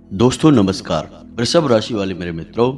दोस्तों नमस्कार। वृषभ राशि वाले मेरे मित्रों,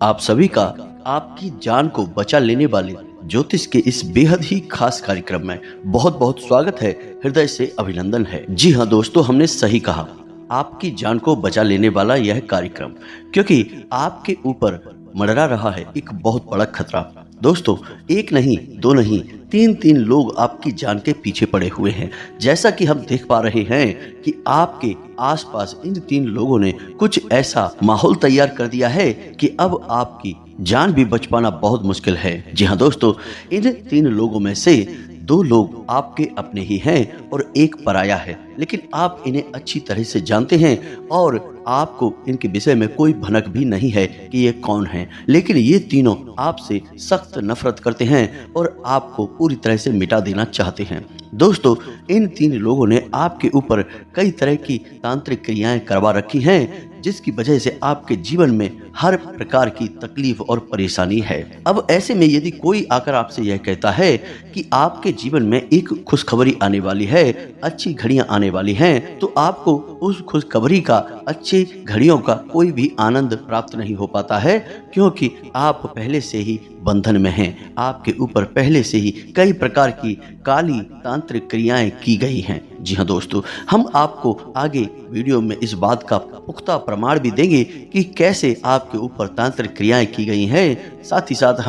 आप सभी का आपकी जान को बचा लेने वाले ज्योतिष के इस बेहद ही खास कार्यक्रम में बहुत बहुत स्वागत है। हृदय से अभिनंदन है। जी हाँ दोस्तों, हमने सही कहा, आपकी जान को बचा लेने वाला यह कार्यक्रम, क्योंकि आपके ऊपर मंडरा रहा है एक बहुत बड़ा खतरा। दोस्तों, एक नहीं, दो नहीं, तीन तीन लोग आपकी जान के पीछे पड़े हुए हैं। जैसा कि हम देख पा रहे हैं कि आपके आसपास इन तीन लोगों ने कुछ ऐसा माहौल तैयार कर दिया है कि अब आपकी जान भी बच पाना बहुत मुश्किल है। जी हाँ दोस्तों, इन तीन लोगों में से दो लोग आपके अपने ही हैं और एक पराया है, लेकिन आप इन्हें अच्छी तरह से जानते हैं और आपको इनके विषय में कोई भनक भी नहीं है कि ये कौन है। लेकिन ये तीनों आपसे सख्त नफरत करते हैं और आपको पूरी तरह से मिटा देना चाहते हैं। दोस्तों, इन तीन लोगों ने आपके ऊपर कई तरह की तांत्रिक क्रियाएं करवा रखी हैं, जिसकी वजह से आपके जीवन में हर प्रकार की तकलीफ और परेशानी है। अब ऐसे में यदि कोई आकर आपसे यह कहता है कि आपके जीवन में एक खुशखबरी आने वाली है, अच्छी घड़ियां आने वाली हैं, तो आपको उस खुशखबरी का, अच्छी घड़ियों का कोई भी आनंद प्राप्त नहीं हो पाता है, क्योंकि आप पहले से ही बंधन में हैं। आपके ऊपर पहले से ही कई प्रकार की काली तांत्रिक क्रियाएं की गई हैं। जी हाँ दोस्तों, हम आपको आगे वीडियो में इस बात का पुख्ता प्रमाण भी देंगे कि कैसे आपके ऊपर तांत्रिक क्रियाएं की गई हैं। साथ ही साथ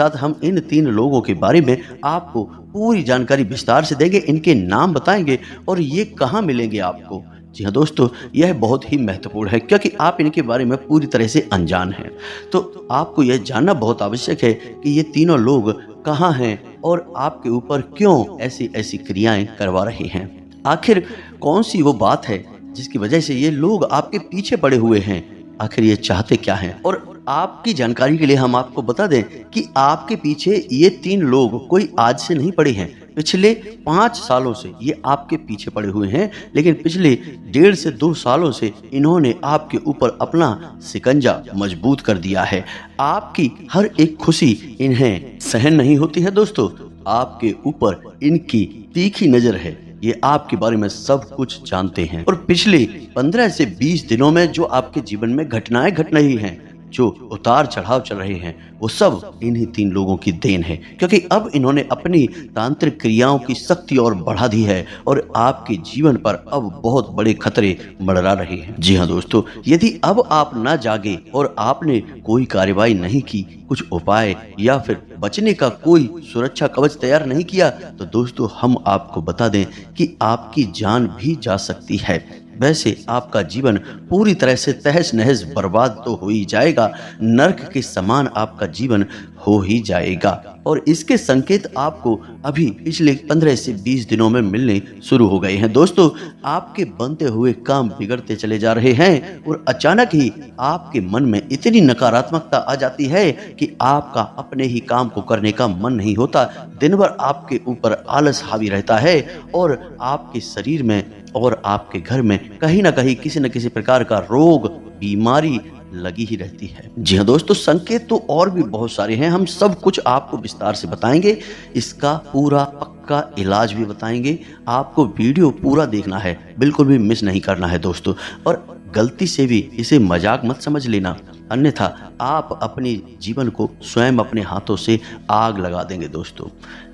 हम इन तीन लोगों के बारे में आपको पूरी जानकारी विस्तार से देंगे, इनके नाम बताएंगे और ये कहाँ मिलेंगे आपको। जी हाँ दोस्तों, यह बहुत ही महत्वपूर्ण है, क्योंकि आप इनके बारे में पूरी तरह से अनजान हैं। तो आपको यह जानना बहुत आवश्यक है कि ये तीनों लोग कहाँ हैं और आपके ऊपर क्यों ऐसी ऐसी क्रियाएं करवा रहे हैं। आखिर कौन सी वो बात है जिसकी वजह से ये लोग आपके पीछे पड़े हुए हैं। आखिर ये चाहते क्या हैं। और आपकी जानकारी के लिए हम आपको बता दें कि आपके पीछे ये तीन लोग कोई आज से नहीं पड़े हैं। पिछले 5 सालों से ये आपके पीछे पड़े हुए हैं, लेकिन पिछले 1.5 से 2 सालों से इन्होंने आपके ऊपर अपना शिकंजा मजबूत कर दिया है। आपकी हर एक खुशी इन्हें सहन नहीं होती है। दोस्तों, आपके ऊपर इनकी तीखी नजर है। ये आपके बारे में सब कुछ जानते हैं और पिछले 15 से 20 दिनों में जो आपके जीवन में घटनाएं घट रही हैं, जो उतार चढ़ाव चल रहे हैं, वो सब इन्हीं तीन लोगों की देन है, क्योंकि अब इन्होंने अपनी तांत्रिक क्रियाओं की शक्ति और बढ़ा दी है और आपके जीवन पर अब बहुत बड़े खतरे मंडरा रहे हैं। जी हाँ दोस्तों, यदि अब आप ना जागे और आपने कोई कार्रवाई नहीं की, कुछ उपाय या फिर बचने का कोई सुरक्षा कवच तैयार नहीं किया, तो दोस्तों हम आपको बता दें कि आपकी जान भी जा सकती है। वैसे आपका जीवन पूरी तरह से तहस नहस बर्बाद तो हो ही जाएगा, नर्क के समान आपका जीवन हो ही जाएगा। और इसके संकेत आपको अभी पिछले 15 से 20 दिनों में मिलने शुरू हो गए हैं। दोस्तों, आपके बनते हुए काम बिगड़ते चले जा रहे हैं और अचानक ही आपके मन में इतनी नकारात्मकता आ जाती है कि आपका अपने ही काम को करने का मन नहीं होता। दिन भर आपके ऊपर आलस हावी रहता है और आपके शरीर में और आपके घर में कहीं ना कहीं किसी न किसी प्रकार का रोग, बीमारी लगी ही रहती है। जी हाँ दोस्तों, संकेत तो और भी बहुत सारे हैं, हम सब कुछ आपको विस्तार से बताएंगे। इसका पूरा पक्का इलाज भी बताएंगे। आपको वीडियो पूरा देखना है, बिल्कुल भी मिस नहीं करना है दोस्तों। और गलती से भी इसे मजाक मत समझ लेना, अन्यथा आप अपने जीवन को स्वयं अपने हाथों से आग लगा देंगे। दोस्तों,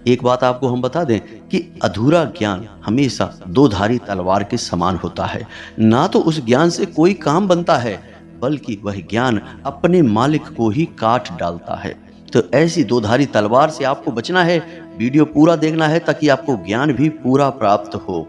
एक बात आपको हम बता दें कि अधूरा ज्ञान हमेशा दो-धारी तलवार के समान होता है। ना तो उस ज्ञान से कोई काम बनता है, बल्कि वह ज्ञान अपने मालिक को ही काट डालता है। तो ऐसी दो-धारी तलवार से आपको बचना है। वीडियो पूरा देखना है ताकि आपको ज्ञान भी पूरा प्राप्त हो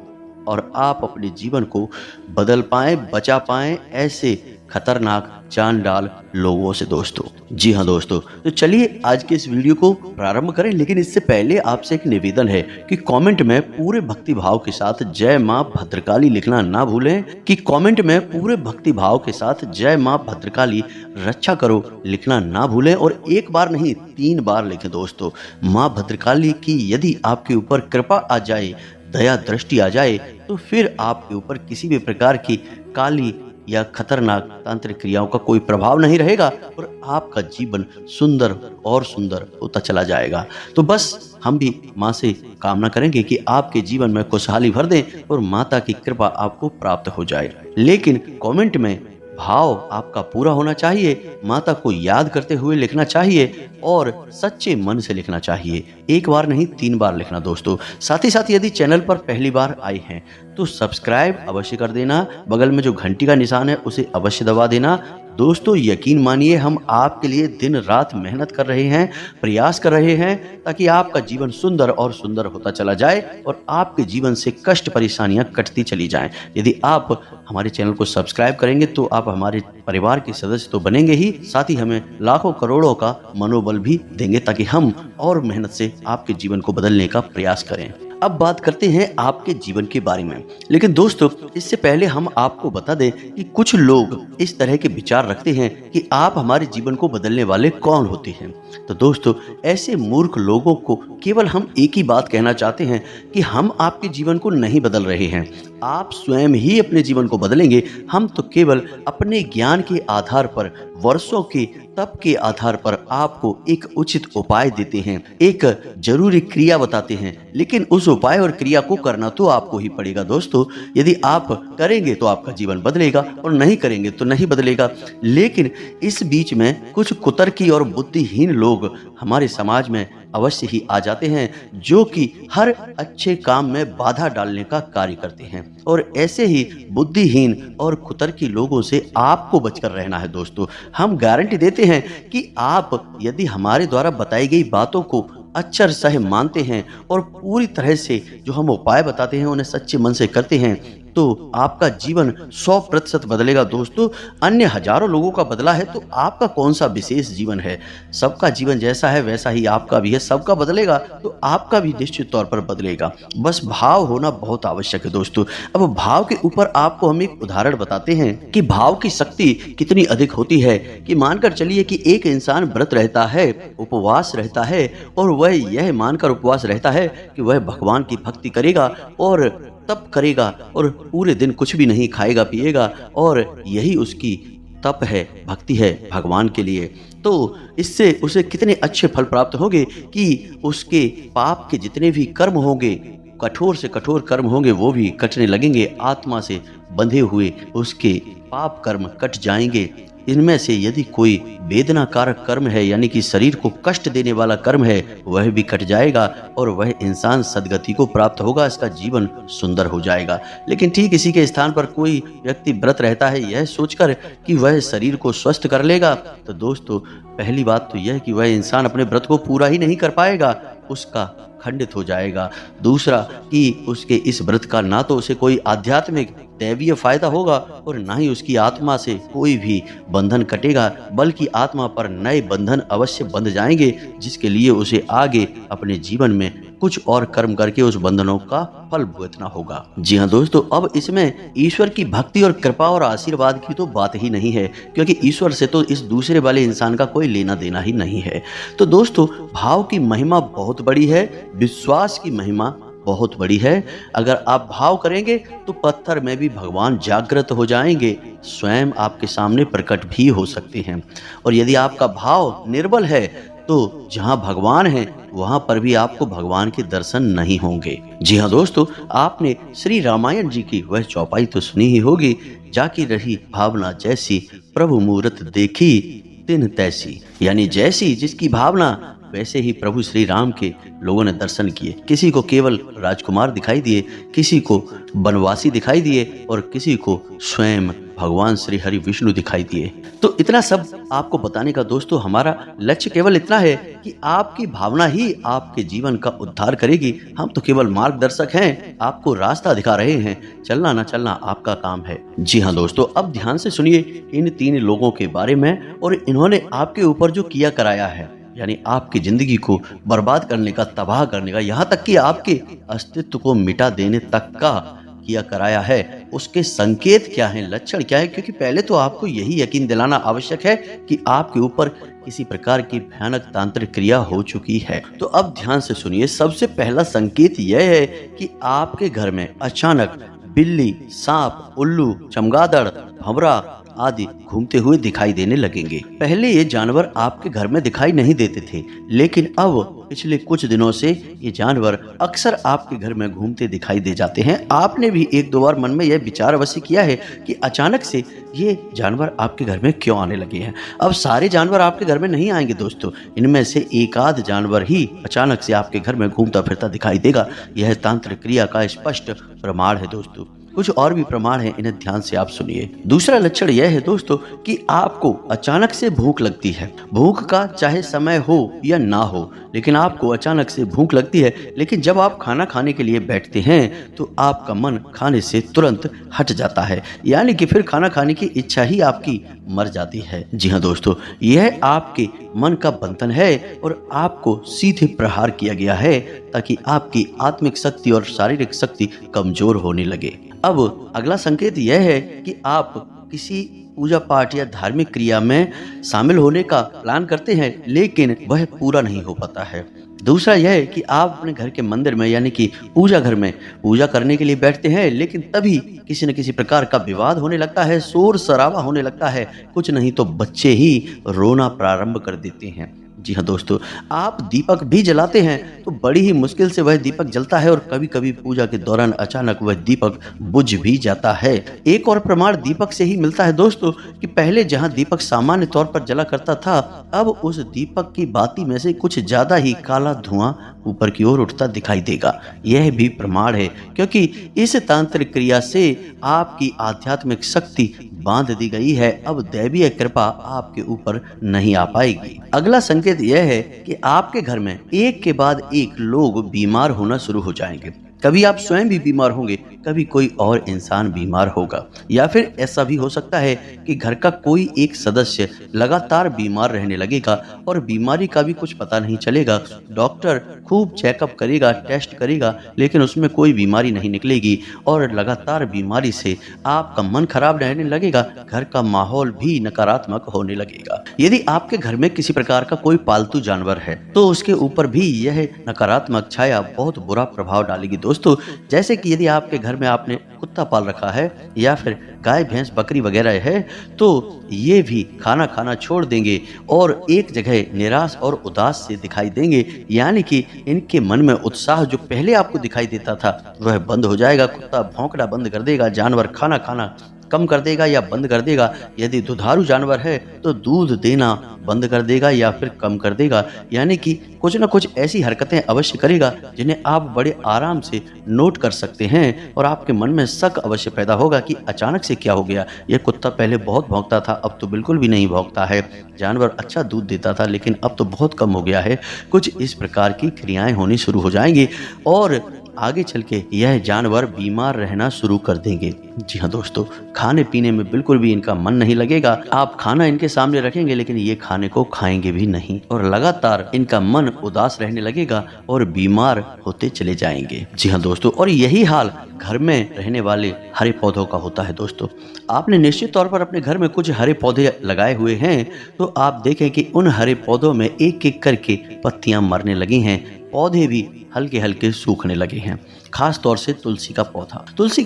और आप अपने जीवन को बदल पाएं, बचा पाएं ऐसे खतरनाक चांडाल लोगों से। दोस्तों, जी हाँ दोस्तों, तो चलिए आज के इस वीडियो को प्रारंभ करें। लेकिन इससे पहले आपसे एक निवेदन है कि कमेंट में पूरे भक्ति भाव के साथ जय माँ भद्रकाली लिखना ना भूलें, कि कमेंट में पूरे भक्ति भाव के साथ जय माँ भद्रकाली रक्षा करो लिखना ना भूलें। और एक बार नहीं, 3 बार लिखें। दोस्तों, माँ भद्रकाली की यदि आपके ऊपर कृपा आ जाए, दया दृष्टि आ जाए, तो फिर आपके ऊपर किसी भी प्रकार की काली या खतरनाक तांत्रिक क्रियाओं का कोई प्रभाव नहीं रहेगा और आपका जीवन सुंदर और सुंदर होता चला जाएगा। तो बस हम भी माँ से कामना करेंगे कि आपके जीवन में खुशहाली भर दें और माता की कृपा आपको प्राप्त हो जाए। लेकिन कमेंट में भाव आपका पूरा होना चाहिए, माता को याद करते हुए लिखना चाहिए और सच्चे मन से लिखना चाहिए। एक बार नहीं 3 बार लिखना दोस्तों। साथ ही साथ यदि चैनल पर पहली बार आए हैं तो सब्सक्राइब अवश्य कर देना, बगल में जो घंटी का निशान है उसे अवश्य दबा देना। दोस्तों यकीन मानिए हम आपके लिए दिन रात मेहनत कर रहे हैं, प्रयास कर रहे हैं ताकि आपका जीवन सुंदर और सुंदर होता चला जाए और आपके जीवन से कष्ट परेशानियां कटती चली जाएं। यदि आप हमारे चैनल को सब्सक्राइब करेंगे तो आप हमारे परिवार के सदस्य तो बनेंगे ही, साथ ही हमें लाखों करोड़ों का मनोबल भी देंगे ताकि हम और मेहनत से आपके जीवन को बदलने का प्रयास करें। अब बात करते हैं आपके जीवन के बारे में। लेकिन दोस्तों इससे पहले हम आपको बता दें कि कुछ लोग इस तरह के विचार रखते हैं कि आप हमारे जीवन को बदलने वाले कौन होते हैं। तो दोस्तों ऐसे मूर्ख लोगों को केवल हम एक ही बात कहना चाहते हैं कि हम आपके जीवन को नहीं बदल रहे हैं, आप स्वयं ही अपने जीवन को बदलेंगे। हम तो केवल अपने ज्ञान के आधार पर, वर्षों के तप के आधार पर आपको एक उचित उपाय देते हैं, एक जरूरी क्रिया बताते हैं। लेकिन उस उपाय और क्रिया को करना तो आपको ही पड़ेगा दोस्तों। यदि आप करेंगे तो आपका जीवन बदलेगा और नहीं करेंगे तो नहीं बदलेगा। लेकिन इस बीच में कुछ कुतर्की और बुद्धिहीन लोग हमारे समाज में अवश्य ही आ जाते हैं, जो कि हर अच्छे काम में बाधा डालने का कार्य करते हैं। और ऐसे ही बुद्धिहीन और कुतर्की लोगों से आपको बचकर रहना है दोस्तों। हम गारंटी देते हैं कि आप यदि हमारे द्वारा बताई गई बातों को अक्षर सह मानते हैं और पूरी तरह से जो हम उपाय बताते हैं उन्हें सच्चे मन से करते हैं तो आपका जीवन 100% बदलेगा दोस्तों। अन्य हजारों लोगों का बदला है तो आपका कौन सा विशेष जीवन है। सबका जीवन जैसा है वैसा ही आपका भी है, सबका बदलेगा तो आपका भी निश्चित तौर पर बदलेगा। बस भाव होना बहुत आवश्यक है दोस्तों। अब भाव के ऊपर आपको हम एक उदाहरण बताते हैं कि भाव की शक्ति कितनी अधिक होती है। कि मानकर चलिए कि एक इंसान व्रत रहता है, उपवास रहता है और वह यह मानकर उपवास रहता है कि वह भगवान की भक्ति करेगा और तप करेगा और पूरे दिन कुछ भी नहीं खाएगा पिएगा और यही उसकी तप है, भक्ति है भगवान के लिए। तो इससे उसे कितने अच्छे फल प्राप्त होंगे कि उसके पाप के जितने भी कर्म होंगे, कठोर से कठोर कर्म होंगे, वो भी कटने लगेंगे। आत्मा से बंधे हुए उसके पाप कर्म कट जाएंगे। इनमें से यदि कोई वेदनाकारक कर्म है यानी कि शरीर को कष्ट देने वाला कर्म है वह भी कट जाएगा और वह इंसान सद्गति को प्राप्त होगा, इसका जीवन सुंदर हो जाएगा। लेकिन ठीक इसी के स्थान पर कोई व्यक्ति व्रत रहता है यह सोचकर कि वह शरीर को स्वस्थ कर लेगा, तो दोस्तों पहली बात तो यह है कि वह इंसान अपने व्रत को पूरा ही नहीं कर पाएगा, उसका खंडित हो जाएगा। दूसरा कि उसके इस व्रत का ना तो उसे कोई आध्यात्मिक दैवीय फायदा होगा और ना ही उसकी आत्मा से कोई भी बंधन कटेगा, बल्कि आत्मा पर नए बंधन अवश्य बंध जाएंगे, जिसके लिए उसे आगे अपने जीवन में कुछ और कर्म करके उस बंधनों का फल भुगतना होगा। जी हाँ दोस्तों, अब इसमें ईश्वर की भक्ति और कृपा और आशीर्वाद की तो बात ही नहीं है, क्योंकि ईश्वर से तो इस दूसरे वाले इंसान का कोई लेना देना ही नहीं है। तो दोस्तों भाव की महिमा बहुत बड़ी है, विश्वास की महिमा बहुत बड़ी है। अगर आप भाव करेंगे तो पत्थर में भी भगवान जागृत हो जाएंगे, स्वयं आपके सामने प्रकट भी हो सकते हैं। और यदि आपका भाव निर्बल है तो जहां भगवान है वहां पर भी आपको भगवान के दर्शन नहीं होंगे। जी हाँ दोस्तों, आपने श्री रामायण जी की वह चौपाई तो सुनी ही होगी, जाकी रही भावना जैसी प्रभु मूरत देखी तिन तैसी। यानी जैसी जिसकी भावना वैसे ही प्रभु श्री राम के लोगों ने दर्शन किए। किसी को केवल राजकुमार दिखाई दिए, किसी को वनवासी दिखाई दिए और किसी को स्वयं भगवान श्री हरि विष्णु दिखाई दिए। तो इतना सब आपको बताने का दोस्तों हमारा लक्ष्य केवल इतना है कि आपकी भावना ही आपके जीवन का उद्धार करेगी। हम तो केवल मार्गदर्शक हैं, आपको रास्ता दिखा रहे हैं, चलना ना चलना आपका काम है। जी हाँ दोस्तों, अब ध्यान से सुनिए इन 3 लोगों के बारे में और इन्होंने आपके ऊपर जो किया कराया है, यानी आपकी जिंदगी को बर्बाद करने का, तबाह करने का, यहाँ तक कि आपके अस्तित्व को मिटा देने तक का किया कराया है, उसके संकेत क्या हैं, लक्षण क्या है। क्योंकि पहले तो आपको यही यकीन दिलाना आवश्यक है कि आपके ऊपर किसी प्रकार की भयानक तांत्रिक क्रिया हो चुकी है। तो अब ध्यान से सुनिए, सबसे पहला संकेत यह है कि आपके घर में अचानक बिल्ली, सांप, उल्लू, चमगादड़, भंवरा आदि घूमते हुए दिखाई देने लगेंगे। पहले ये जानवर आपके घर में दिखाई नहीं देते थे, लेकिन अब पिछले कुछ दिनों से ये जानवर अक्सर आपके घर में घूमते दिखाई दे जाते हैं। आपने भी एक दो बार मन में यह विचार अवश्य किया है कि अचानक से ये जानवर आपके घर में क्यों आने लगे हैं। अब सारे जानवर आपके घर में नहीं आएंगे दोस्तों, इनमें से एक आध जानवर ही अचानक से आपके घर में घूमता फिरता दिखाई देगा। यह तांत्रिक क्रिया का स्पष्ट प्रमाण है दोस्तों। कुछ और भी प्रमाण है, इन्हें ध्यान से आप सुनिए। दूसरा लक्षण यह है दोस्तों कि आपको अचानक से भूख लगती है। भूख का चाहे समय हो या ना हो, लेकिन आपको अचानक से भूख लगती है, लेकिन जब आप खाना खाने के लिए बैठते हैं तो आपका मन खाने से तुरंत हट जाता है, यानी कि फिर खाना खाने की इच्छा ही आपकी मर जाती है। जी हाँ दोस्तों, यह आपके मन का बंधन है और आपको सीधे प्रहार किया गया है ताकि आपकी आत्मिक शक्ति और शारीरिक शक्ति कमजोर होने लगे। अब अगला संकेत यह है कि आप किसी पूजा पाठ या धार्मिक क्रिया में शामिल होने का प्लान करते हैं, लेकिन वह पूरा नहीं हो पाता है। दूसरा यह है कि आप अपने घर के मंदिर में यानी कि पूजा घर में पूजा करने के लिए बैठते हैं, लेकिन तभी किसी न किसी प्रकार का विवाद होने लगता है, शोर शराबा होने लगता है, कुछ नहीं तो बच्चे ही रोना प्रारंभ कर देते हैं। जी हाँ दोस्तों, आप दीपक भी जलाते हैं तो बड़ी ही मुश्किल से वह दीपक जलता है और कभी कभी पूजा के दौरान अचानक वह दीपक बुझ भी जाता है। एक और प्रमाण दीपक से ही मिलता है दोस्तों कि पहले जहां दीपक सामान्य तौर पर जला करता था, अब उस दीपक की बाती में से कुछ ज्यादा ही काला धुआं ऊपर की ओर उठता दिखाई देगा। यह भी प्रमाण है, क्योंकि इस तांत्रिक क्रिया से आपकी आध्यात्मिक शक्ति बांध दी गई है। अब दैवीय कृपा आपके ऊपर नहीं आ पाएगी। अगला संकेत यह है कि आपके घर में एक के बाद एक लोग बीमार होना शुरू हो जाएंगे। कभी आप स्वयं भी बीमार होंगे, कभी कोई और इंसान बीमार होगा, या फिर ऐसा भी हो सकता है कि घर का कोई एक सदस्य लगातार बीमार रहने लगेगा और बीमारी का भी कुछ पता नहीं चलेगा। डॉक्टर खूब चेकअप करेगा, टेस्ट करेगा, लेकिन उसमें कोई बीमारी नहीं निकलेगी और लगातार बीमारी से आपका मन खराब रहने लगेगा, घर का माहौल भी नकारात्मक होने लगेगा। यदि आपके घर में किसी प्रकार का कोई पालतू जानवर है तो उसके ऊपर भी यह नकारात्मक छाया बहुत बुरा प्रभाव डालेगी दोस्तों। जैसे कि यदि आपके घर में आपने कुत्ता पाल रखा है या फिर गाय भैंस बकरी वगैरह है, तो ये भी खाना खाना छोड़ देंगे और एक जगह निराश और उदास से दिखाई देंगे, यानी कि इनके मन में उत्साह जो पहले आपको दिखाई देता था वह बंद हो जाएगा। कुत्ता भौंकना बंद कर देगा, जानवर खाना खाना कम कर देगा या बंद कर देगा। यदि दुधारू जानवर है तो दूध देना बंद कर देगा या फिर कम कर देगा, यानी कि कुछ न कुछ ऐसी हरकतें अवश्य करेगा जिन्हें आप बड़े आराम से नोट कर सकते हैं और आपके मन में शक अवश्य पैदा होगा कि अचानक से क्या हो गया। यह कुत्ता पहले बहुत भौंकता था, अब तो बिल्कुल भी नहीं भौंकता है। जानवर अच्छा दूध देता था, लेकिन अब तो बहुत कम हो गया है। कुछ इस प्रकार की क्रियाएं होनी शुरू हो जाएंगी और आगे चल के यह जानवर बीमार रहना शुरू कर देंगे। जी हाँ दोस्तों, खाने पीने में बिल्कुल भी इनका मन नहीं लगेगा। आप खाना इनके सामने रखेंगे लेकिन ये खाने को खाएंगे भी नहीं और लगातार इनका मन उदास रहने लगेगा और बीमार होते चले जाएंगे। जी हाँ दोस्तों, और यही हाल घर में रहने वाले हरे पौधों का होता है दोस्तों। आपने निश्चित तौर पर अपने घर में कुछ हरे पौधे लगाए हुए हैं, तो आप देखें कि उन हरे पौधों में एक एक करके पत्तियां मरने लगी हैं, पौधे भी हल्के हल्के सूखने लगे हैं। खास तौर से तुलसी का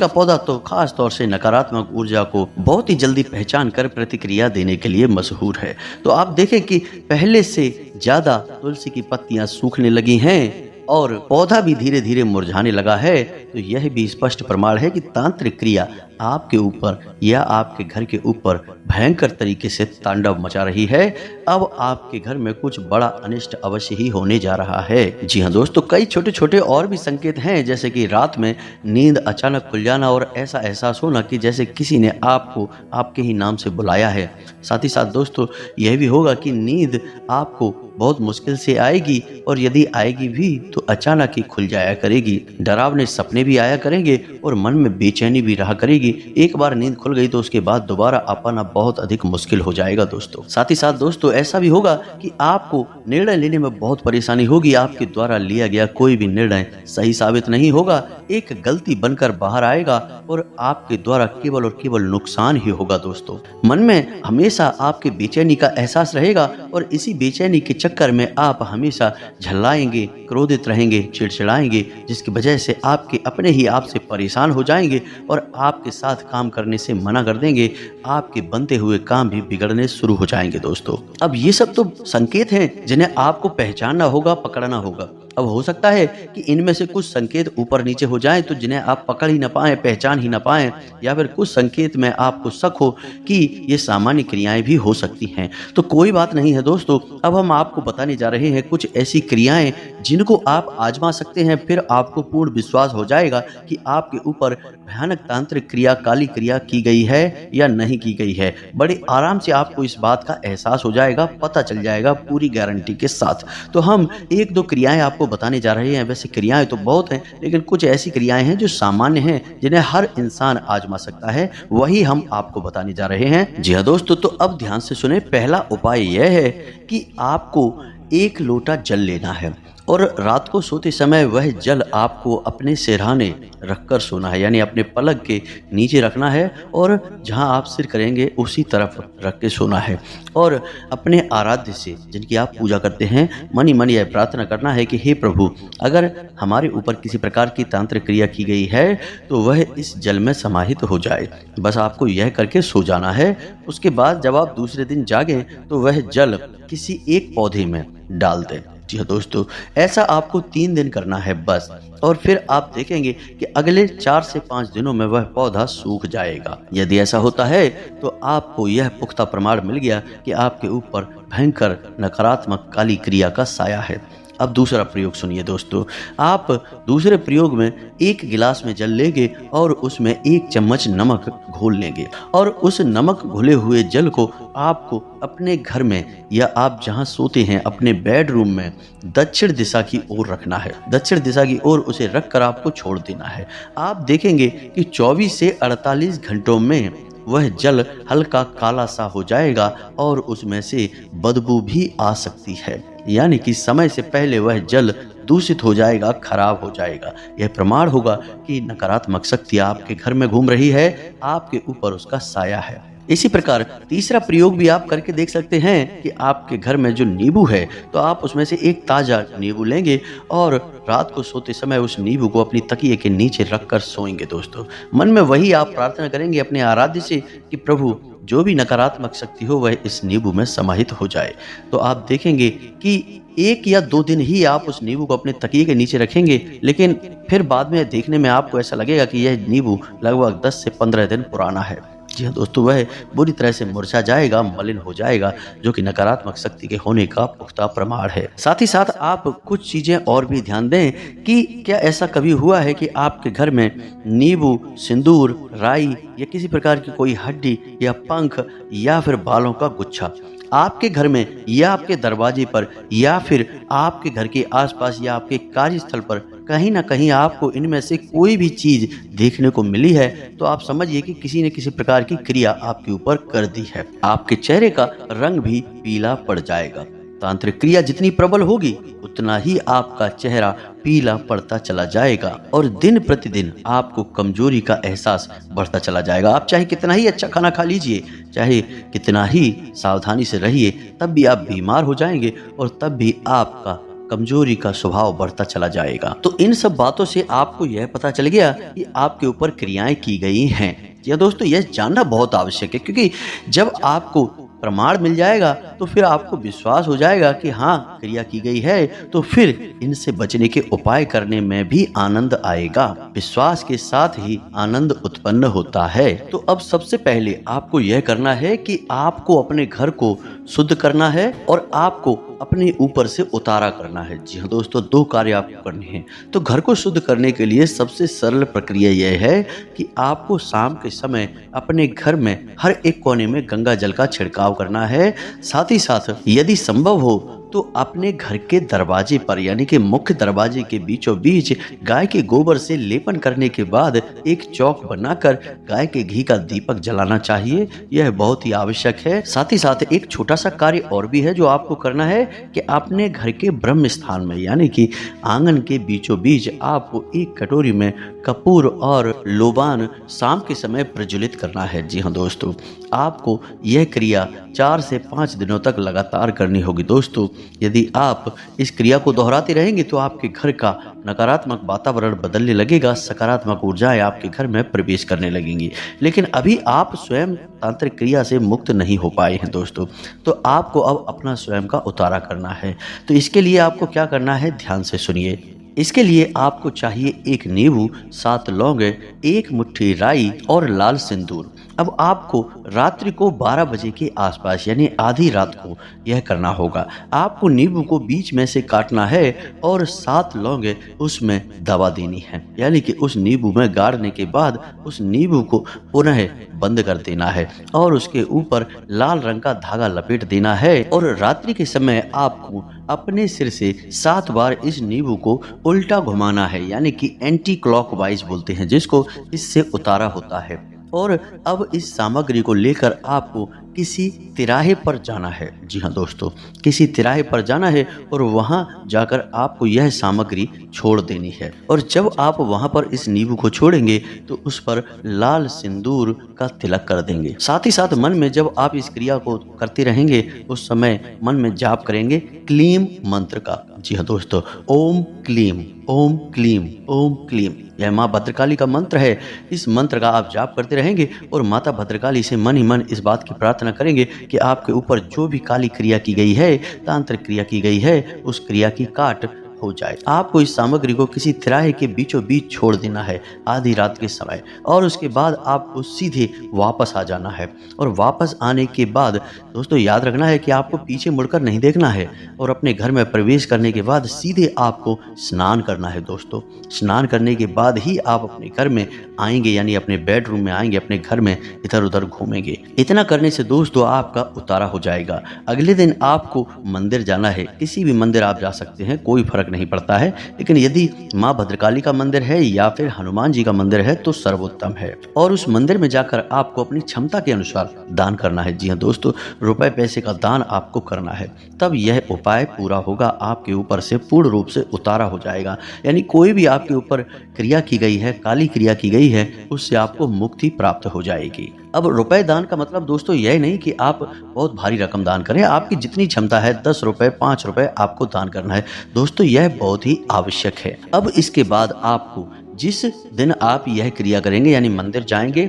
पौधा तो खास तौर से नकारात्मक ऊर्जा को बहुत ही जल्दी पहचान कर प्रतिक्रिया देने के लिए मशहूर है। तो आप देखें कि पहले से ज्यादा तुलसी की पत्तियां सूखने लगी हैं और पौधा भी धीरे धीरे मुरझाने लगा है। तो यह भी स्पष्ट प्रमाण है कि तांत्रिक क्रिया आपके ऊपर या आपके घर के ऊपर भयंकर तरीके से तांडव मचा रही है। अब आपके घर में कुछ बड़ा अनिष्ट अवश्य ही होने जा रहा है। जी हाँ दोस्तों, कई छोटे छोटे और भी संकेत हैं, जैसे कि रात में नींद अचानक खुल जाना और ऐसा एहसास होना कि जैसे किसी ने आपको आपके ही नाम से बुलाया है। साथ ही साथ दोस्तों यह भी होगा कि नींद आपको बहुत मुश्किल से आएगी और यदि आएगी भी तो अचानक ही खुल जाया करेगी। डरावने सपने भी आया करेंगे और मन में बेचैनी भी रहा करेगी एक बार नींद खुल गई तो उसके बाद दोबारा आ पाना बहुत अधिक मुश्किल हो जाएगा दोस्तों। साथ ही साथ दोस्तों ऐसा भी होगा कि आपको निर्णय लेने में बहुत परेशानी होगी। आपके द्वारा लिया गया कोई भी निर्णय सही साबित नहीं होगा, एक गलती बनकर बाहर आएगा और आपके द्वारा केवल और केवल नुकसान ही होगा दोस्तों। मन में हमेशा आपके बेचैनी का एहसास रहेगा और इसी बेचैनी के चक्कर में आप हमेशा झल्लाएंगे, क्रोधित रहेंगे, चिड़चिड़ाएंगे, जिसकी वजह से आपके अपने ही आपसे परेशान हो जाएंगे और आपके साथ काम करने से मना कर देंगे। आपके बनते हुए काम भी बिगड़ने शुरू हो जाएंगे दोस्तों। अब ये सब तो संकेत हैं जिन्हें आपको पहचानना होगा, पकड़ना होगा। अब हो सकता है कि इनमें से कुछ संकेत ऊपर नीचे हो जाएं तो जिन्हें आप पकड़ ही ना पाएं, पहचान ही ना पाएं, या फिर कुछ संकेत में आपको शक हो कि ये सामान्य क्रियाएं भी हो सकती हैं। तो कोई बात नहीं है दोस्तों, अब हम आपको बताने जा रहे हैं कुछ ऐसी क्रियाएं जिनको आप आजमा सकते हैं। फिर आपको पूर्ण विश्वास हो जाएगा कि आपके ऊपर भयानक तांत्रिक क्रिया, काली क्रिया की गई है या नहीं की गई है। बड़े आराम से आपको इस बात का एहसास हो जाएगा, पता चल जाएगा पूरी गारंटी के साथ। तो हम एक दो क्रियाएं आपको बताने जा रहे हैं। वैसे क्रियाएं तो बहुत हैं, लेकिन कुछ ऐसी क्रियाएं हैं जो सामान्य हैं, जिन्हें हर इंसान आजमा सकता है, वही हम आपको बताने जा रहे हैं। जी हाँ दोस्तों, तो अब ध्यान से सुने। पहला उपाय यह है कि आपको 1 लोटा जल लेना है और रात को सोते समय वह जल आपको अपने सिरहाने रखकर सोना है, यानी अपने पलक के नीचे रखना है और जहां आप सिर करेंगे उसी तरफ रख के सोना है। और अपने आराध्य से, जिनकी आप पूजा करते हैं, मन ही मन यह प्रार्थना करना है कि हे प्रभु, अगर हमारे ऊपर किसी प्रकार की तांत्रिक क्रिया की गई है तो वह इस जल में समाहित हो जाए। बस आपको यह करके सो जाना है। उसके बाद जब आप दूसरे दिन जागें तो वह जल किसी एक पौधे में डाल दें। जी हाँ दोस्तों, ऐसा आपको 3 दिन करना है बस, और फिर आप देखेंगे कि अगले 4 से 5 दिनों में वह पौधा सूख जाएगा। यदि ऐसा होता है तो आपको यह पुख्ता प्रमाण मिल गया कि आपके ऊपर भयंकर नकारात्मक काली क्रिया का साया है। अब दूसरा प्रयोग सुनिए दोस्तों। आप दूसरे प्रयोग में 1 गिलास में जल लेंगे और उसमें 1 चम्मच नमक घोल लेंगे और उस नमक घुले हुए जल को आपको अपने घर में या आप जहां सोते हैं अपने बेडरूम में दक्षिण दिशा की ओर रखना है। दक्षिण दिशा की ओर उसे रखकर आपको छोड़ देना है। आप देखेंगे कि 24 से 48 घंटों में वह जल हल्का काला सा हो जाएगा और उसमें से बदबू भी आ सकती है, यानी कि समय से पहले वह जल दूषित हो जाएगा, खराब हो जाएगा। यह प्रमाण होगा कि नकारात्मक शक्ति आपके घर में घूम रही है, आपके ऊपर उसका साया है। इसी प्रकार तीसरा प्रयोग भी आप करके देख सकते हैं कि आपके घर में जो नींबू है तो आप उसमें से 1 ताजा नींबू लेंगे और रात को सोते समय उस नींबू को अपनी तकिए के नीचे रखकर सोएंगे दोस्तों। मन में वही आप प्रार्थना करेंगे अपने आराध्य से कि प्रभु, जो भी नकारात्मक शक्ति हो वह इस नींबू में समाहित हो जाए। तो आप देखेंगे कि 1 या 2 दिन ही आप उस नींबू को अपने तकिए के नीचे रखेंगे, लेकिन फिर बाद में देखने में आपको ऐसा लगेगा कि यह नींबू लगभग 10 से 15 दिन पुराना है। जी हाँ दोस्तों, वह बुरी तरह से मुरझा जाएगा, मलिन हो जाएगा, जो कि नकारात्मक शक्ति के होने का पुख्ता प्रमाण है। साथ ही साथ आप कुछ चीजें और भी ध्यान दें कि क्या ऐसा कभी हुआ है कि आपके घर में नींबू, सिंदूर, राई या किसी प्रकार की कोई हड्डी या पंख या फिर बालों का गुच्छा आपके घर में या आपके दरवाजे पर या फिर आपके घर के आसपास या आपके कार्यस्थल पर कहीं ना कहीं आपको इनमें से कोई भी चीज देखने को मिली है, तो आप समझिए कि किसी न किसी प्रकार की क्रिया आपके ऊपर कर दी है। आपके चेहरे का रंग भी पीला पड़ जाएगा। तांत्रिक क्रिया जितनी प्रबल होगी उतना ही आपका चेहरा पीला पड़ता चला जाएगा और दिन प्रतिदिन आपको कमजोरी का एहसास बढ़ता चला जाएगा। आप चाहे कितना ही अच्छा खाना खा लीजिए, चाहे कितना ही सावधानी से रहिए, तब भी आप बीमार हो जाएंगे और तब भी आपका कमजोरी का स्वभाव बढ़ता चला जाएगा। तो इन सब बातों से आपको यह पता चल गया कि आपके ऊपर क्रियाएं की गई हैं। या दोस्तों, यह जानना बहुत आवश्यक है, क्योंकि जब आपको प्रमाण मिल जाएगा तो फिर आपको विश्वास हो जाएगा कि हाँ, क्रिया की गई है, तो फिर इनसे बचने के उपाय करने में भी आनंद आएगा। विश्वास के साथ ही आनंद उत्पन्न होता है। तो अब सबसे पहले आपको यह करना है कि आपको अपने घर को शुद्ध करना है और आपको अपने ऊपर से उतारा करना है। जी हाँ दोस्तों, 2 कार्य आपको करने हैं। तो घर को शुद्ध करने के लिए सबसे सरल प्रक्रिया यह है कि आपको शाम के समय अपने घर में हर एक कोने में गंगा जल का छिड़काव करना है। साथ ही साथ यदि संभव हो तो अपने घर के दरवाजे पर यानी कि मुख्य दरवाजे के बीचों बीच गाय के गोबर से लेपन करने के बाद एक चौक बनाकर गाय के घी का दीपक जलाना चाहिए। यह बहुत ही आवश्यक है। साथ ही साथ एक छोटा सा कार्य और भी है जो आपको करना है कि अपने घर के ब्रह्म स्थान में यानी कि आंगन के बीचों बीच आपको एक कटोरी में कपूर और लोबान शाम के समय प्रज्वलित करना है। जी हाँ दोस्तों, आपको यह क्रिया 4 से 5 दिनों तक लगातार करनी होगी। दोस्तों, यदि आप इस क्रिया को दोहराते रहेंगे तो आपके घर का नकारात्मक वातावरण बदलने लगेगा, सकारात्मक ऊर्जाएं आपके घर में प्रवेश करने लगेंगी। लेकिन अभी आप स्वयं तांत्रिक क्रिया से मुक्त नहीं हो पाए हैं दोस्तों, तो आपको अब अपना स्वयं का उतारा करना है। तो इसके लिए आपको क्या करना है, ध्यान से सुनिए। इसके लिए आपको चाहिए 1 नींबू, 7 लौंग, 1 मुट्ठी राई और लाल सिंदूर। अब आपको रात्रि को 12 बजे के आसपास यानी आधी रात को यह करना होगा। आपको नींबू को बीच में से काटना है और 7 लौंग उसमें दबा देनी है, यानी कि उस नींबू में गाड़ने के बाद उस नींबू को पुनः बंद कर देना है और उसके ऊपर लाल रंग का धागा लपेट देना है। और रात्रि के समय आपको अपने सिर से 7 बार इस नींबू को उल्टा घुमाना है, यानी कि एंटी क्लॉकवाइज बोलते हैं जिसको। इससे उतारा होता है। और अब इस सामग्री को लेकर आपको किसी तिराहे पर जाना है। जी हाँ दोस्तों, किसी तिराहे पर जाना है और वहाँ जाकर आपको यह सामग्री छोड़ देनी है। और जब आप वहाँ पर इस नींबू को छोड़ेंगे तो उस पर लाल सिंदूर का तिलक कर देंगे। साथ ही साथ मन में जब आप इस क्रिया को करते रहेंगे उस समय मन में जाप करेंगे क्लीम मंत्र का। जी हाँ दोस्तों, ओम क्लीम, ओम क्लीम, ओम क्लीम, यह माँ भद्रकाली का मंत्र है। इस मंत्र का आप जाप करते रहेंगे और माता भद्रकाली से मन ही मन इस बात की प्रार्थना करेंगे कि आपके ऊपर जो भी काली क्रिया की गई है, तांत्रिक क्रिया की गई है, उस क्रिया की काट हो जाए। आपको इस सामग्री को किसी तिराहे के बीचों बीच छोड़ देना है आधी रात के समय और उसके बाद आपको सीधे वापस आ जाना है। और वापस आने के बाद दोस्तों याद रखना है कि आपको पीछे मुड़कर नहीं देखना है और अपने घर में प्रवेश करने के बाद सीधे आपको स्नान करना है। दोस्तों, स्नान करने के बाद ही आप अपने घर में आएंगे, यानी अपने बेडरूम में आएंगे, अपने घर में इधर उधर घूमेंगे। इतना करने से दोस्तों आपका उतारा हो जाएगा। अगले दिन आपको मंदिर जाना है। किसी भी मंदिर आप जा सकते हैं, कोई फर्क नहीं पड़ता है, लेकिन यदि माँ भद्रकाली का मंदिर है या फिर हनुमान जी का मंदिर है तो सर्वोत्तम है। और उस मंदिर में जाकर आपको अपनी क्षमता के अनुसार दान करना है। जी हाँ दोस्तों, रुपए पैसे का दान आपको करना है, तब यह उपाय पूरा होगा, आपके ऊपर से पूर्ण रूप से उतारा हो जाएगा। यानी कोई भी आपके ऊपर क्रिया की गई है, काली क्रिया की गई है, उससे आपको मुक्ति प्राप्त हो जाएगी। अब रुपए दान का मतलब दोस्तों यह नहीं कि आप बहुत भारी रकम दान करें। आपकी जितनी क्षमता है 10 रुपए, 5 रुपए आपको दान करना है। दोस्तों, यह बहुत ही आवश्यक है। अब इसके बाद आपको जिस दिन आप यह क्रिया करेंगे यानी मंदिर जाएंगे,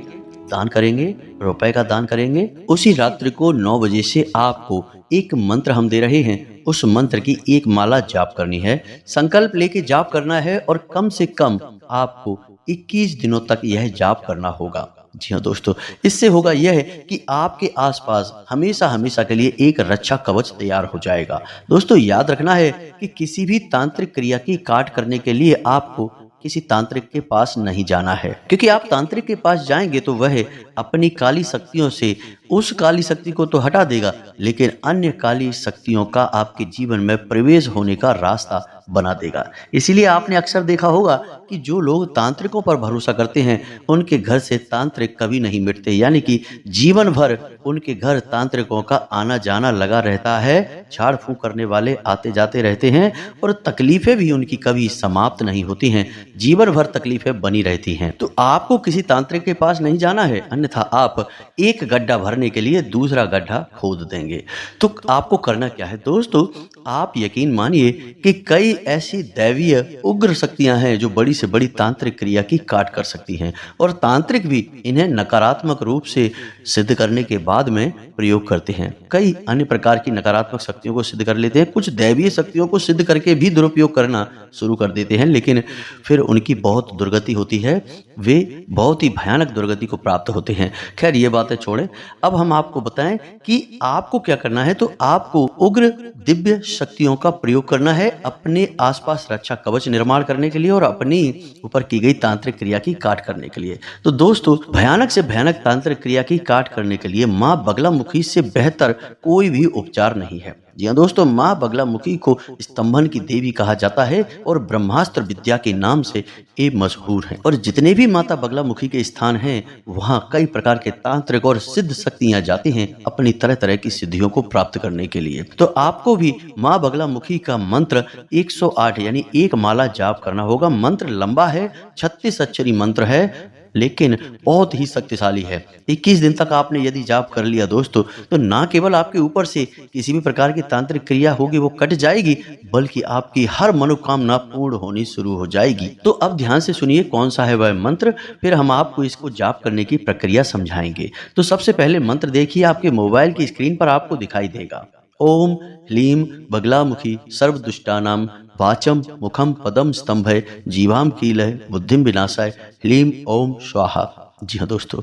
दान करेंगे, रुपए का दान करेंगे, उसी रात्रि को 9 बजे से आपको एक मंत्र हम दे रहे हैं, उस मंत्र की एक माला जाप करनी है। संकल्प लेके जाप करना है और कम से कम आपको 21 दिनों तक यह जाप करना होगा। जी हाँ दोस्तों, इससे होगा यह कि आपके आसपास हमेशा हमेशा के लिए एक रक्षा कवच तैयार हो जाएगा। दोस्तों, याद रखना है कि किसी भी तांत्रिक क्रिया की काट करने के लिए आपको किसी तांत्रिक के पास नहीं जाना है, क्योंकि आप तांत्रिक के पास जाएंगे तो वह अपनी काली शक्तियों से उस काली शक्ति को तो हटा देगा, लेकिन अन्य काली शक्तियों का आपके जीवन में प्रवेश होने का रास्ता बना देगा। इसीलिए आपने अक्सर देखा होगा कि जो लोग तांत्रिकों पर भरोसा करते हैं उनके घर से तांत्रिक कभी नहीं मिटते, यानी कि जीवन भर उनके घर तांत्रिकों का आना जाना लगा रहता है। झाड़ फूंक करने वाले आते जाते रहते हैं और तकलीफें भी उनकी कभी समाप्त नहीं होती हैं, जीवन भर तकलीफें बनी रहती हैं। तो आपको किसी तांत्रिक के पास नहीं जाना है, अन्यथा आप एक गड्ढा भरने के लिए दूसरा गड्ढा खोद देंगे। तो आपको करना क्या है दोस्तों, आप यकीन मानिए कि कई ऐसी दैवीय उग्र शक्तियां हैं जो बड़ी से बड़ी तांत्रिक क्रिया की काट कर सकती हैं, और तांत्रिक भी इन्हें नकारात्मक रूप से सिद्ध करने के बाद में प्रयोग करते हैं। कई अन्य प्रकार की नकारात्मक शक्तियों को सिद्ध कर लेते हैं, कुछ दैवीय शक्तियों को सिद्ध करके भी दुरुपयोग करना शुरू कर देते हैं, लेकिन फिर उनकी बहुत दुर्गति होती है, वे बहुत ही भयानक दुर्गति को प्राप्त होते हैं। खैर, ये बातें छोड़ें, अब हम आपको बताएं कि आपको क्या करना है। तो आपको उग्र दिव्य शक्तियों का प्रयोग करना है अपने आसपास रक्षा कवच निर्माण करने के लिए और अपनी ऊपर की गई तांत्रिक क्रिया की काट करने के लिए। तो दोस्तों, भयानक से भयानक तांत्रिक क्रिया की काट करने के लिए मां बगलामुखी से बेहतर कोई भी उपचार नहीं है। जी हाँ दोस्तों, माँ बगलामुखी को स्तंभन की देवी कहा जाता है और ब्रह्मास्त्र विद्या के नाम से ये मशहूर है। और जितने भी माता बगलामुखी के स्थान हैं, वहाँ कई प्रकार के तांत्रिक और सिद्ध शक्तियाँ जाती हैं अपनी तरह तरह की सिद्धियों को प्राप्त करने के लिए। तो आपको भी माँ बगलामुखी का मंत्र 108 यानी एक माला जाप करना होगा। मंत्र लंबा है, 36 अक्षरी मंत्र है, लेकिन बहुत ही शक्तिशाली है। 21 दिन तक आपने यदि जाप कर लिया दोस्तों, तो ना केवल आपके ऊपर से किसी भी प्रकार की तांत्रिक क्रिया होगी वो कट जाएगी, बल्कि आपकी हर मनोकामना पूर्ण होनी शुरू हो जाएगी। तो अब ध्यान से सुनिए कौन सा है वह मंत्र, फिर हम आपको इसको जाप करने की प्रक्रिया समझाएंगे। तो सबसे पहले मंत्र देखिए, आपके मोबाइल की स्क्रीन पर आपको दिखाई देगा। ओम ह्लीं बगलामुखी सर्वदुष्टानां वाचम मुखम पदम स्तंभय जीवाम कीलय बुद्धिम विनाशाय ह्लीं ओम स्वाहा। जी हाँ दोस्तों,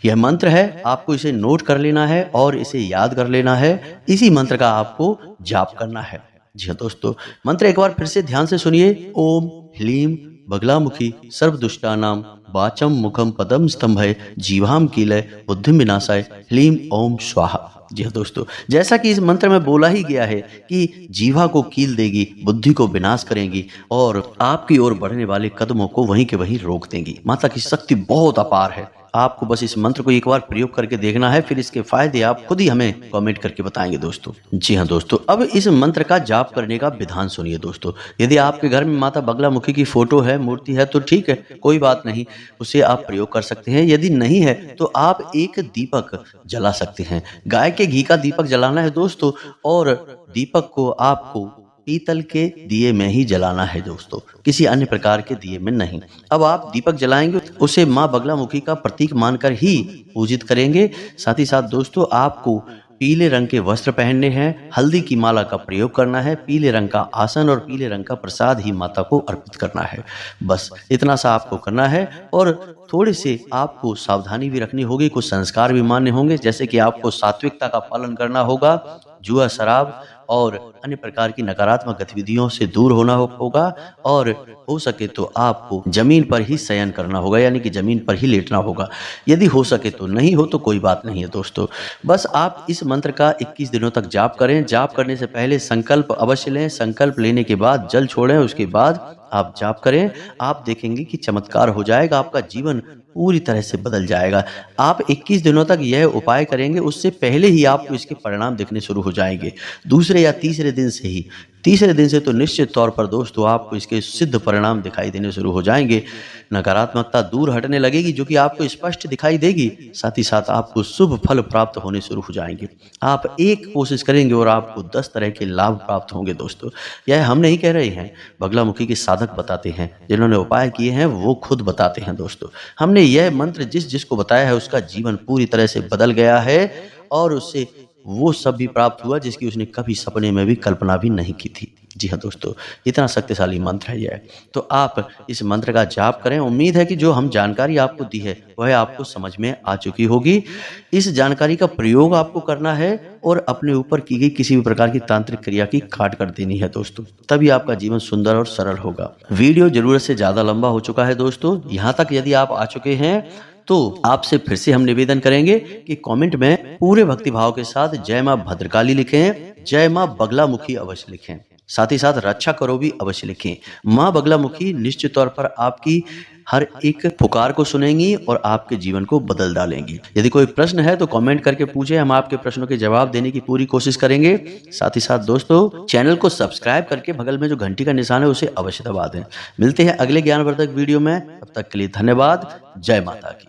यह मंत्र है, आपको इसे नोट कर लेना है और इसे याद कर लेना है। इसी मंत्र का आपको जाप करना है। जी हाँ दोस्तों, मंत्र एक बार फिर से ध्यान से सुनिए। ओम ह्लीं बगलामुखी सर्वदुष्टानां वाचम मुखम पदम स्तंभय जीवाम कीलय बुद्धिम विनाशाय ह्लीं ओम स्वाहा। जी हाँ दोस्तों, जैसा कि इस मंत्र में बोला ही गया है कि जीवा को कील देगी, बुद्धि को विनाश करेंगी और आपकी ओर बढ़ने वाले कदमों को वहीं के वहीं रोक देंगी। माता की शक्ति बहुत अपार है। आपको बस इस मंत्र को एक बार प्रयोग करके देखना है, फिर इसके फायदे आप खुद ही हमें कमेंट करके बताएंगे दोस्तों। जी हाँ दोस्तों, अब इस मंत्र का जाप करने का विधान सुनिए दोस्तों। यदि आपके घर में माता बगलामुखी की फोटो है, मूर्ति है, तो ठीक है, कोई बात नहीं, उसे आप प्रयोग कर सकते हैं। यदि नहीं है तो आप एक दीपक जला सकते हैं। गाय के घी का दीपक जलाना है दोस्तों, और दीपक को आपको पीतल के दिए में ही जलाना है दोस्तों, किसी अन्य प्रकार के दिए में नहीं। अब आप दीपक जलाएंगे, उसे माँ बगलामुखी का प्रतीक मानकर ही पूजित करेंगे। साथ ही साथ दोस्तों, आपको पीले रंग के वस्त्र पहनने हैं, हल्दी की माला का प्रयोग करना है, पीले रंग का आसन और पीले रंग का प्रसाद ही माता को अर्पित करना है। बस इतना सा आपको करना है। और थोड़े से आपको सावधानी भी रखनी होगी, कुछ संस्कार भी मानने होंगे, जैसे कि आपको सात्विकता का पालन करना होगा, जुआ शराब और अन्य प्रकार की नकारात्मक गतिविधियों से दूर होना होगा, और हो सके तो आपको जमीन पर ही शयन करना होगा, यानी कि जमीन पर ही लेटना होगा। यदि हो सके तो, नहीं हो तो कोई बात नहीं है दोस्तों। बस आप इस मंत्र का 21 दिनों तक जाप करें। जाप करने से पहले संकल्प अवश्य लें। संकल्प लेने के बाद जल छोड़ें, उसके बाद आप जाप करें। आप देखेंगे कि चमत्कार हो जाएगा, आपका जीवन पूरी तरह से बदल जाएगा। आप 21 दिनों तक यह उपाय करेंगे, उससे पहले ही आपको इसके परिणाम दिखने शुरू हो जाएंगे। दूसरे या तीसरे दिन से ही, तीसरे दिन से तो निश्चित तौर पर दोस्तों आपको इसके सिद्ध परिणाम दिखाई देने शुरू हो जाएंगे। नकारात्मकता दूर हटने लगेगी, जो कि आपको स्पष्ट दिखाई देगी। साथ ही साथ आपको शुभ फल प्राप्त होने शुरू हो जाएंगे। आप एक कोशिश करेंगे और आपको 10 तरह के लाभ प्राप्त होंगे दोस्तों। यह हम नहीं कह रहे हैं, बगलामुखी के साधक बताते हैं, जिन्होंने उपाय किए हैं वो खुद बताते हैं दोस्तों। हमने यह मंत्र जिसको बताया है उसका जीवन पूरी तरह से बदल गया है, और उससे वो सब भी प्राप्त हुआ जिसकी उसने कभी सपने में भी कल्पना भी नहीं की थी। जी हाँ दोस्तों, इतना शक्तिशाली मंत्र है यह। तो आप इस मंत्र का जाप करें। उम्मीद है कि जो हम जानकारी आपको दी है वह आपको समझ में आ चुकी होगी। इस जानकारी का प्रयोग आपको करना है और अपने ऊपर की गई किसी भी प्रकार की तांत्रिक क्रिया की काट कर देनी है दोस्तों, तभी आपका जीवन सुंदर और सरल होगा। वीडियो जरूरत से ज्यादा लंबा हो चुका है दोस्तों। यहाँ तक यदि आप आ चुके हैं तो आपसे फिर से हम निवेदन करेंगे कि कमेंट में पूरे भक्तिभाव के साथ जय मां भद्रकाली लिखें, जय मां बगलामुखी अवश्य लिखें। साथ ही साथ रक्षा करो भी अवश्य लिखें। मां बगलामुखी निश्चित तौर पर आपकी हर एक पुकार को सुनेंगी और आपके जीवन को बदल डालेंगी। यदि कोई प्रश्न है तो कमेंट करके पूछें, हम आपके प्रश्नों के जवाब देने की पूरी कोशिश करेंगे। साथ ही साथ दोस्तों, चैनल को सब्सक्राइब करके बगल में जो घंटी का निशान है उसे अवश्य दबा दें। मिलते हैं अगले ज्ञानवर्धक वीडियो में, तब तक के लिए धन्यवाद। जय माता की।